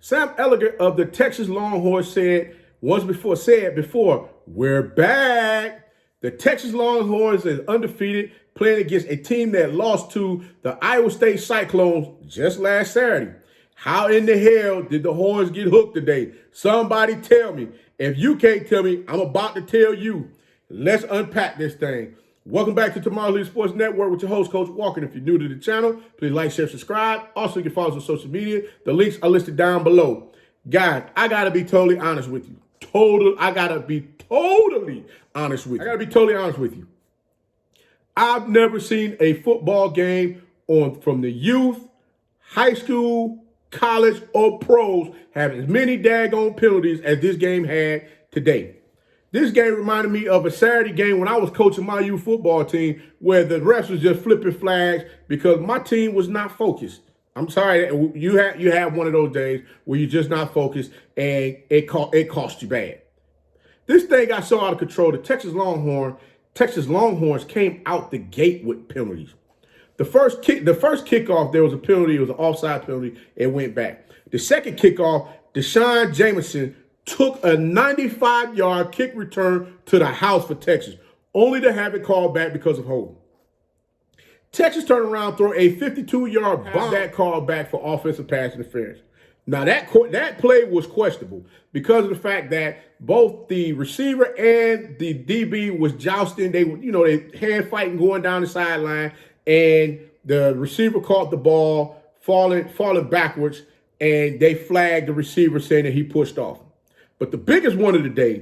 Sam Ellinger of the Texas Longhorns said before, we're back. The Texas Longhorns is undefeated, playing against a team that lost to the Iowa State Cyclones just last Saturday. How in the hell did the Horns get hooked today? Somebody tell me. If you can't tell me, I'm about to tell you. Let's unpack this thing. Welcome back to Tomorrow's League Sports Network with your host, Coach Walker. And if you're new to the channel, please like, share, subscribe. Also, you can follow us on social media. The links are listed down below. Guys, I got to be totally honest with you. I got to be totally honest with you. I've never seen a football game from the youth, high school, college, or pros have as many daggone penalties as this game had today. This game reminded me of a Saturday game when I was coaching my youth football team where the refs was just flipping flags because my team was not focused. I'm sorry, you have one of those days where you're just not focused and it cost you bad. This thing got so out of control. The Texas Longhorns came out the gate with penalties. The first kickoff, there was a penalty. It was an offside penalty. It went back. The second kickoff, Tlsn Jamison took a 95-yard kick return to the house for Texas, only to have it called back because of holding. Texas turned around, throw a 52-yard bomb that called back for offensive pass interference. Now, that play was questionable because of the fact that both the receiver and the DB was jousting. They hand fighting going down the sideline, and the receiver caught the ball falling backwards, and they flagged the receiver saying that he pushed off. But the biggest one of the day,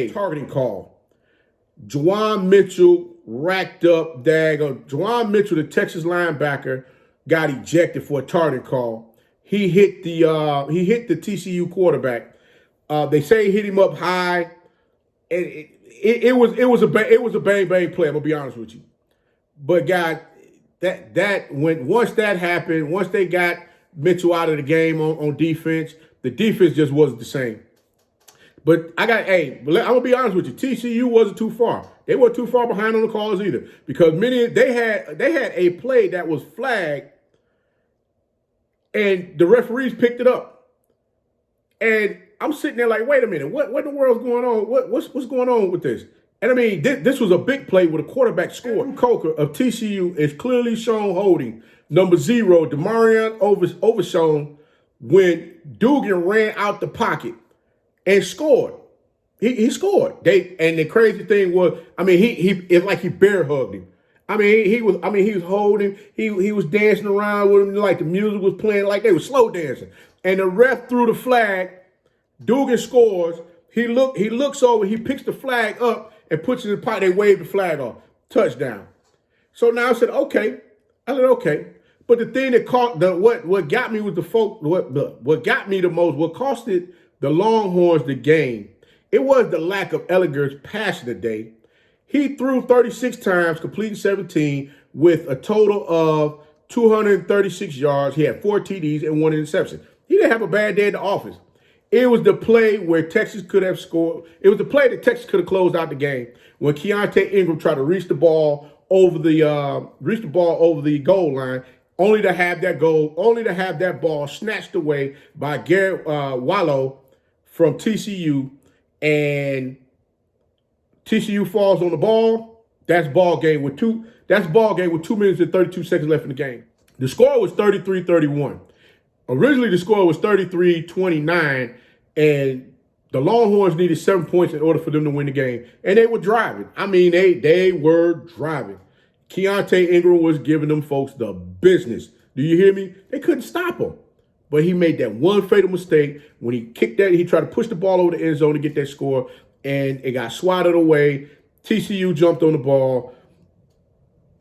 targeting call. Juwan Mitchell racked up Juwan Mitchell, the Texas linebacker, got ejected for a targeting call. He hit the TCU quarterback. They say he hit him up high. It was a bang play. I'm gonna be honest with you. But guys, once that happened, once they got Mitchell out of the game on defense, the defense just wasn't the same. But I'm gonna be honest with you. TCU wasn't too far. They weren't too far behind on the calls either, because they had a play that was flagged, and the referees picked it up. And I'm sitting there like, wait a minute, what in the world's going on? What's going on with this? And I mean, this was a big play with a quarterback scored. Coker of TCU is clearly shown holding number 0, Demarion Overshown, when Dugan ran out the pocket and scored. He scored. And the crazy thing was, I mean, it's like he bear hugged him. He was holding, he was dancing around with him like the music was playing, like they were slow dancing. And the ref threw the flag. Dugan scores. He looks over, he picks the flag up and puts it in the pocket. They wave the flag off. Touchdown. So now I said, okay. But the thing that what got me with the folk, what got me the most, what costed the Longhorns the game, it was the lack of Ellinger's passing today. He threw 36 times, completing 17, with a total of 236 yards. He had 4 TDs and 1 interception. He didn't have a bad day in the office. It was the play where Texas could have scored. It was the play that Texas could have closed out the game when Keontae Ingram tried to reach the ball over the goal line, only to have that ball snatched away by Garrett Wallow from TCU, and TCU falls on the ball. That's ball game with 2 minutes and 32 seconds left in the game. The score was 33-31. Originally, the score was 33-29, and the Longhorns needed 7 points in order for them to win the game. And they were driving. I mean, they were driving. Keontae Ingram was giving them folks the business. Do you hear me? They couldn't stop him. But he made that one fatal mistake when he kicked that. He tried to push the ball over the end zone to get that score, and it got swatted away. TCU jumped on the ball.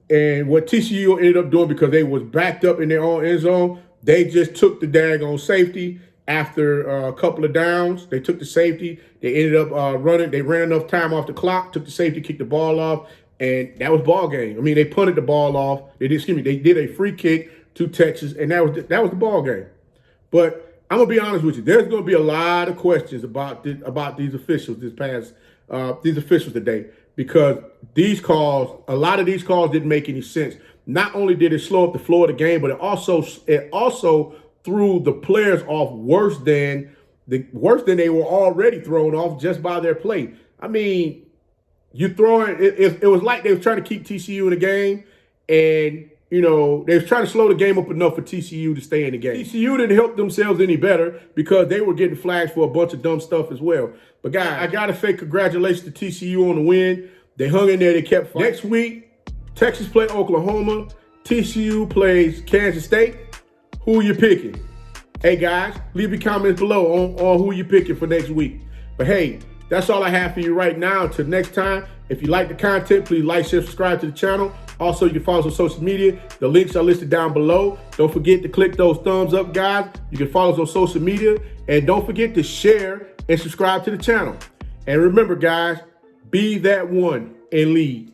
And what TCU ended up doing, because they was backed up in their own end zone, they just took the daggone safety after a couple of downs. They took the safety. They ended up running. They ran enough time off the clock, took the safety, kicked the ball off, and that was ball game. I mean, they punted the ball off. They did a free kick to Texas, and that was the ball game. But I'm gonna be honest with you. There's gonna be a lot of questions about these officials today, because a lot of these calls didn't make any sense. Not only did it slow up the flow of the game, but it also threw the players off worse than they were already thrown off just by their play. I mean, you throwing it was like they were trying to keep TCU in the game, and you know, they was trying to slow the game up enough for TCU to stay in the game. TCU didn't help themselves any better because they were getting flagged for a bunch of dumb stuff as well. But guys, I gotta say congratulations to TCU on the win. They hung in there, they kept fighting. Next week, Texas play Oklahoma, TCU plays Kansas State. Who are you picking? Hey guys, leave your comments below on who you're picking for next week. But hey, that's all I have for you right now. Until next time, if you like the content, please like, share, subscribe to the channel. Also, you can follow us on social media. The links are listed down below. Don't forget to click those thumbs up, guys. You can follow us on social media. And don't forget to share and subscribe to the channel. And remember, guys, be that one and lead.